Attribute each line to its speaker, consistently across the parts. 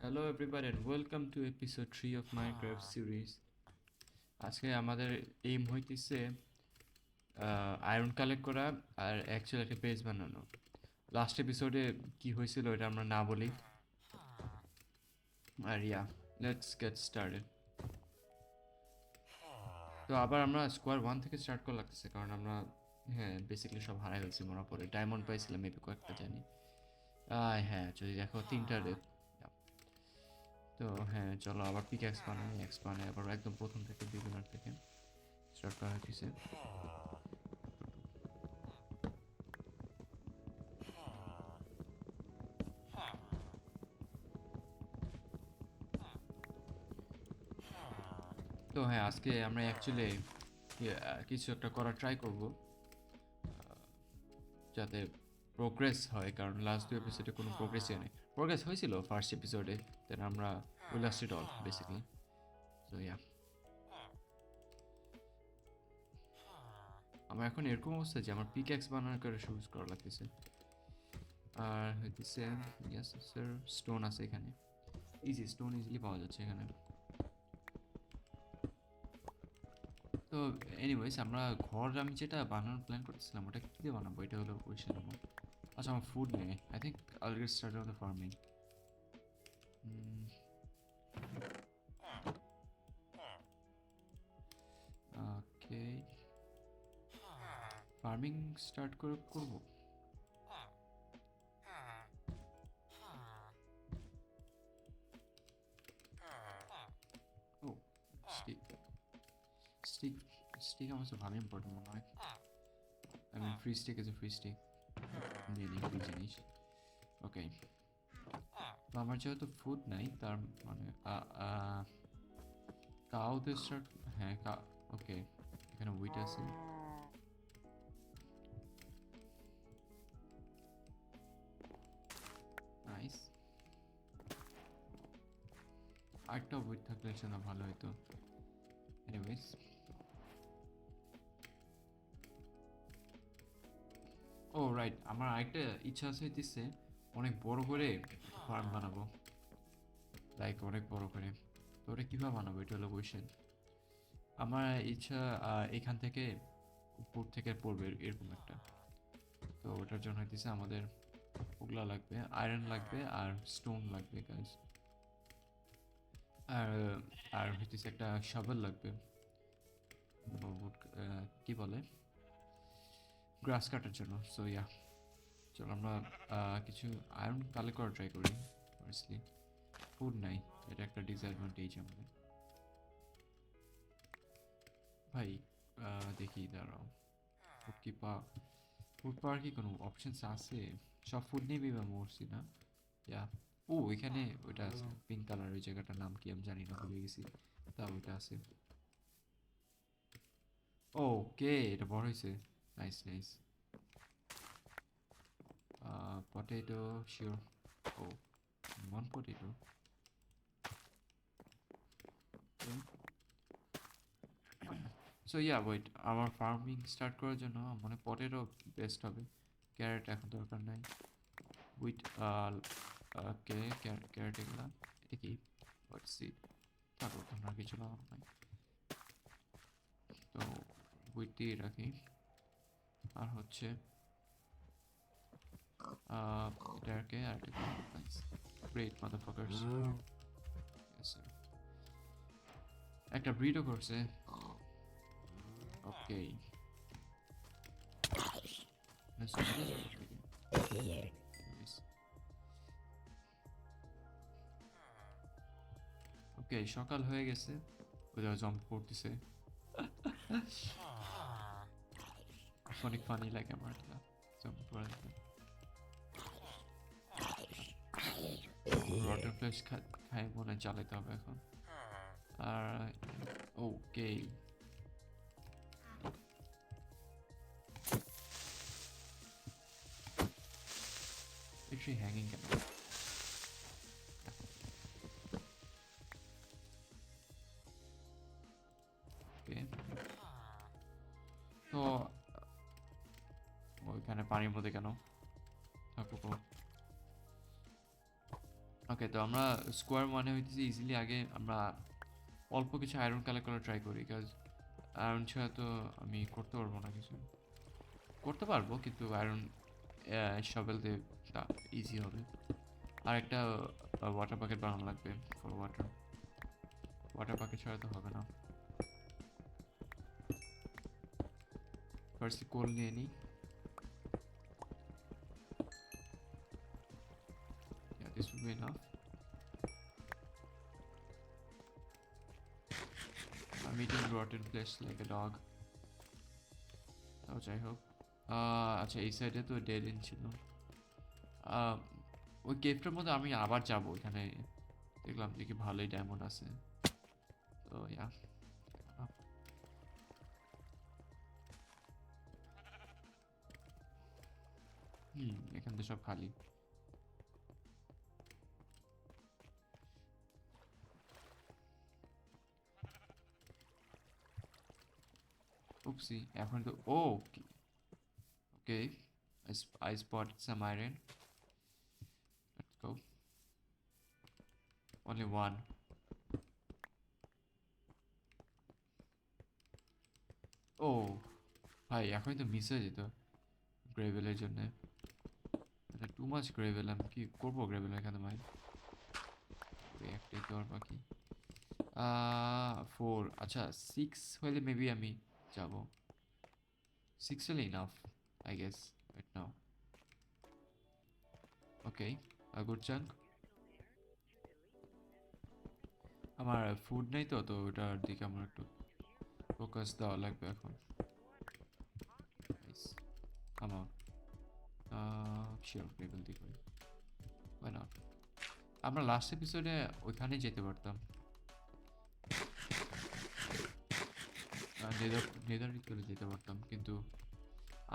Speaker 1: Hello everybody and welcome to episode 3 of Minecraft series. আজকে আমাদের aim হইতেছে iron collect করা আর অ্যাকচুয়ালি একটা বেস বানানো। লাস্ট এপিসোডে কি হয়েছিল এটা আমরা না বলি। আর লেটস গেট স্টার্টেড। তো আবার আমরা স্কোয়ার 1 থেকে স্টার্ট করা লাগতেছে কারণ আমরা বেসিক্যালি সব হারাই ফেলছি মনে পড়ে। ডায়মন্ড পাইছিলাম মেবি কয়েকটা জানি। হ্যাঁ যদি দেখো 3টা রেড। তো চলো আবার পিক এক্স বানাই আবার একদম প্রথম থেকে বিগিনার থেকে স্টার্ট করা হয়েছে। তো আজকে আমরা অ্যাকচুয়ালি কিছু একটা করার ট্রাই করব যাতে প্রোগ্রেস হয়, কারণ লাস্ট 2 এপিসোডে কোনো প্রোগ্রেসই নেই। প্রোগ্রেস হয়েছিল ফার্স্ট এপিসোডে, দেন আমরা we lost it all basically. So আমার এখন এরকম অবস্থা যে আমার পিক্যাক্স বানানোর করে শুরু করা লাগতেছে। আর হইতেছে ইয়েস স্যার, স্টোন আছে এখানে, স্টোন ইজিলি পাওয়া যাচ্ছে এখানে। তো এনিওয়েজ আমরা ঘর আমি যেটা বানানোর প্ল্যান করতেছিলাম ওটা কী দিয়ে বানাবো, এটা হলো কোয়েশ্চেন আমার। আচ্ছা আমার ফুড নেই, আই থিঙ্ক আইল get started on the farming. Okay, farming start করবো। ও স্টিক স্টিক স্টিক আমার তো ভালো ইম্পর্টেন্ট মনে হয়। I mean free stick is a free stick, নিয়ে নিই ফ্রি জিনিস। ওকে, তো আমার যেহেতু ফুড নাই তার মানে কাউ দিয়ে স্টার্ট। ওকে, এখানে উইট আছে। নাইস, আরেকটা উইট থাকলে সেটা ভালো হতো। এনিওয়েজ ও রাইট, আমার আরেকটা ইচ্ছা আছে হইতেছে অনেক বড় করে ফার্ম বানাবো, লাইক অনেক বড় করে। তো ওটা কীভাবে বানাবো এটা হলো কোয়েশ্চেন। আমার ইচ্ছা এখান থেকে উপর থেকে পড়বে এরকম একটা। তো ওটার জন্য হইতেছে আমাদের ওগুলা লাগবে, আয়রন লাগবে আর স্টোন লাগবে গাইজ। আর আর হইতেছে একটা শাবল লাগবে, কি বলে, গ্রাস কাটার জন্য। সো চলো আমরা কিছু আয়রন কালেক্ট করা ট্রাই করি। ফার্স্টলি ফুড নাই, এটা একটা ডিসঅ্যাডভান্টেজ আমাদের। ভাই দেখি দাঁড়াও, ফুড কি ফুড পাওয়ার কি কোনো অপশনস আছে? সব ফুড নিয়ে বা মরছি না। এখানে ওইটা আছে পিঙ্ক কালার, ওই জায়গাটার নাম কি আমি জানি না, ভুলে গেছি। তা ওইটা আছে। ওকে, এটা বড় হয়েছে। Nice nice. Potato sure. Oh, 1 potato. So wait, আমার ফার্মিং স্টার্ট করার জন্য মানে পটেটো বেস্ট হবে। ক্যারেট এখন দরকার নাই। উইট ওকে, ক্যারেট এগুলা, এটা কি হোয়াট সিড, থাকো তোমরা কিছু লাগানো নাই। তো উইট দিয়ে রাখি। আর হচ্ছে এটাকে আর একটা নাইস গ্রেট মাদারফাকারস। ইয়েস স্যার, একটা ব্রিডও করছে। ওকে, ওকে সকাল হয়ে গেছে, ওরা জম্প করতেছে। অনেক ফানি লাগে আমার এটা জম্প করা দেখে। রটার ফ্লেশ খাই মনে চালাতে হবে এখন। আর ওকে, একটু হ্যাঙ্গিং কেন? ওকে, তো ওইখানে পানির মধ্যে কেন থাকবো? ওকে, ওকে, তো আমরা স্কোয়ার মানে হইতেছে ইজিলি আগে আমরা অল্প কিছু আয়রন কালেক্ট করা ট্রাই করি, কাজ আয়রন ছাড়া তো আমি করতে পারবো না কিছু। করতে পারবো কিন্তু আয়রন শভেল দিয়ে তা ইজি হবে। আর একটা ওয়াটার বাকেট বানানো লাগবে ফর ওয়াটার। ওয়াটার বাকেট ছাড়া তো হবে না। ফার্স্টে কোল নিয়ে নিই। Yeah, this will be enough. I'm eating rotten flesh like a dog. তাও যাই হোক। আচ্ছা, এই সাইডে তো ডেড এন্ড ছিল। আহ, ওই কেভটার মধ্যে আমি আবার যাবো, ওইখানে দেখলাম দেখি ভালোই ডায়মন্ড আছে। তো ইয়া, এখান থেকে সব খালি। উপসি, এখন তো ওকে, I spotted some iron. Let's go. Only one. ও ভাই, এখনই তো মিস হয়ে যেত গ্রেভেলের জন্য। এটা টু মাচ গ্রেভেল, আমি কি করবো গ্রেভেল এখানে ভাই? একটাই তো আর বাকি। 4, আচ্ছা 6 হলে মেবি আমি যাবো। 6 হলে enough I guess right now. Okay, a good chunk. আমার ফুড নেই তো, তো ওটার দিকে আমার একটু ফোকাস দেওয়া লাগবে এখন। Nice, come on. Sure gravel দিয়ে করি, ওয়াই নট। আমরা লাস্ট এপিসোডে ওইখানে যেতে পারতাম, নেদার ভিতরে যেতে পারতাম, কিন্তু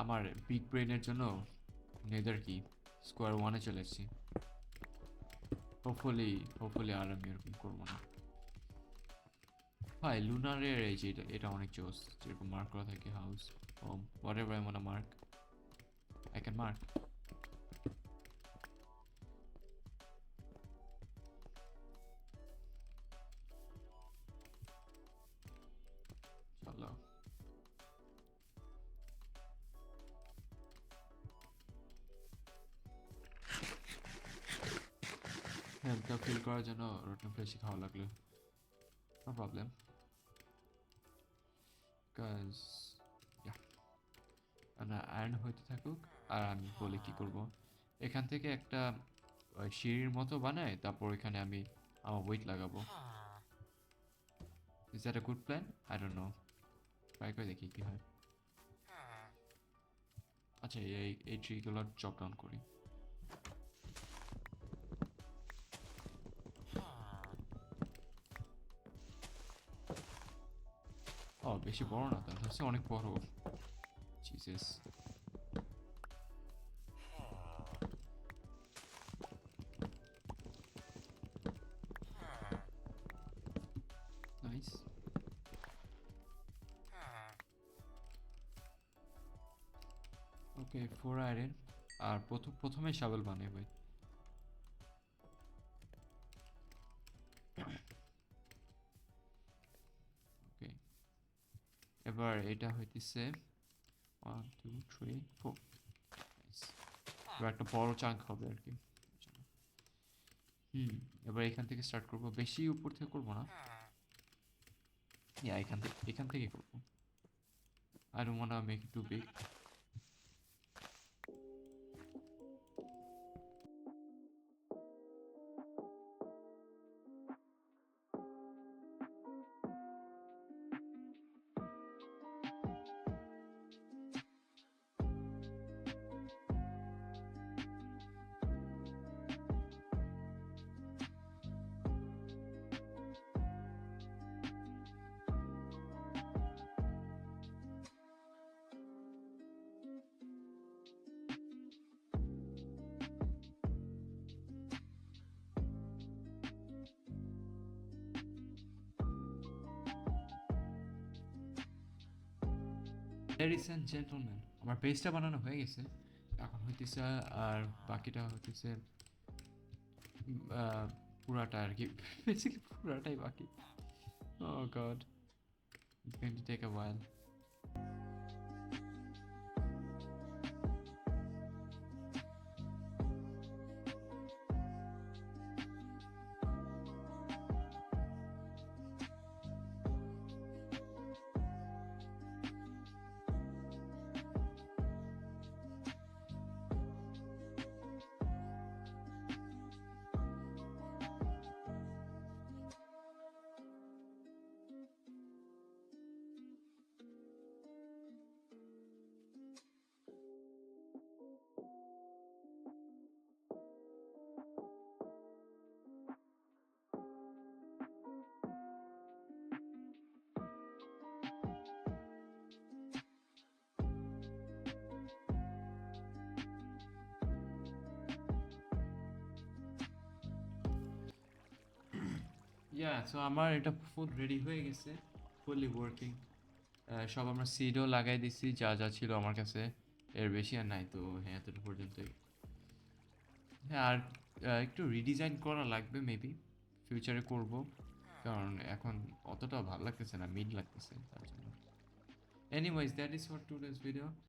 Speaker 1: আমার বিগ ব্রেনের জন্য নেদার কি স্কোয়ার ওয়ানে চলে এসেছি। হোপফুলি আর আমি এরকম করবো না ভাই। লুনারের এই যে এটা অনেক জোস, যেরকম মার্ক করা থাকে house home what ever I want mark, I can mark. চলো, হেলথটা ফিল করার জন্য রোটেন ফ্লেশই খাওয়া লাগলো, নো প্রবলেম। বিকজ না, আয়রন হইতে থাকুক আর আমি বলে কি করব। এখান থেকে একটা সিঁড়ির মতো বানায়, তারপর এখানে আমি আমার ওয়েট লাগাবো। Is that a good plan? I don't know, try করে দেখি কি হয়। আচ্ছা, এই ট্রিগুলো চপ ডাউন করি। ও বেশি বড় না, তার হচ্ছে অনেক বড়। Jesus, nice. Okay, 4 iron. আর প্রথমে শাবেল বানাই ভাই। ওকে, এবার এটা হইতেছে 1 2 3 4, নাইস। এবার একটা বড় চাঙ্ক হবে আর কি। এবার এখান থেকে স্টার্ট করবো, বেশি উপর থেকে করবো না। এখান থেকে করবো। I don't wanna make it too big. Ladies and gentlemen, আমার পেজটা বানানো হয়ে গেছে, এখন হইতেছে আর বাকিটা হইতেছে পুরাটা আর কি বেসিক্যালি পুরাটাই বাকি oh god it's going to take a while so আমার এটা ফুল রেডি হয়ে গেছে ফুললি ওয়ার্কিং সব আমরা সিডও লাগাই দিছি যা যা ছিল আমার কাছে এর বেশি আর নাই তো হ্যাঁ এতটা পর্যন্তই হ্যাঁ আর একটু রিডিজাইন করা লাগবে মেবি ফিউচারে করব কারণ এখন অতটা ভালো লাগতেছে না মিড লাগতেছে তার জন্য anyways that is for today's video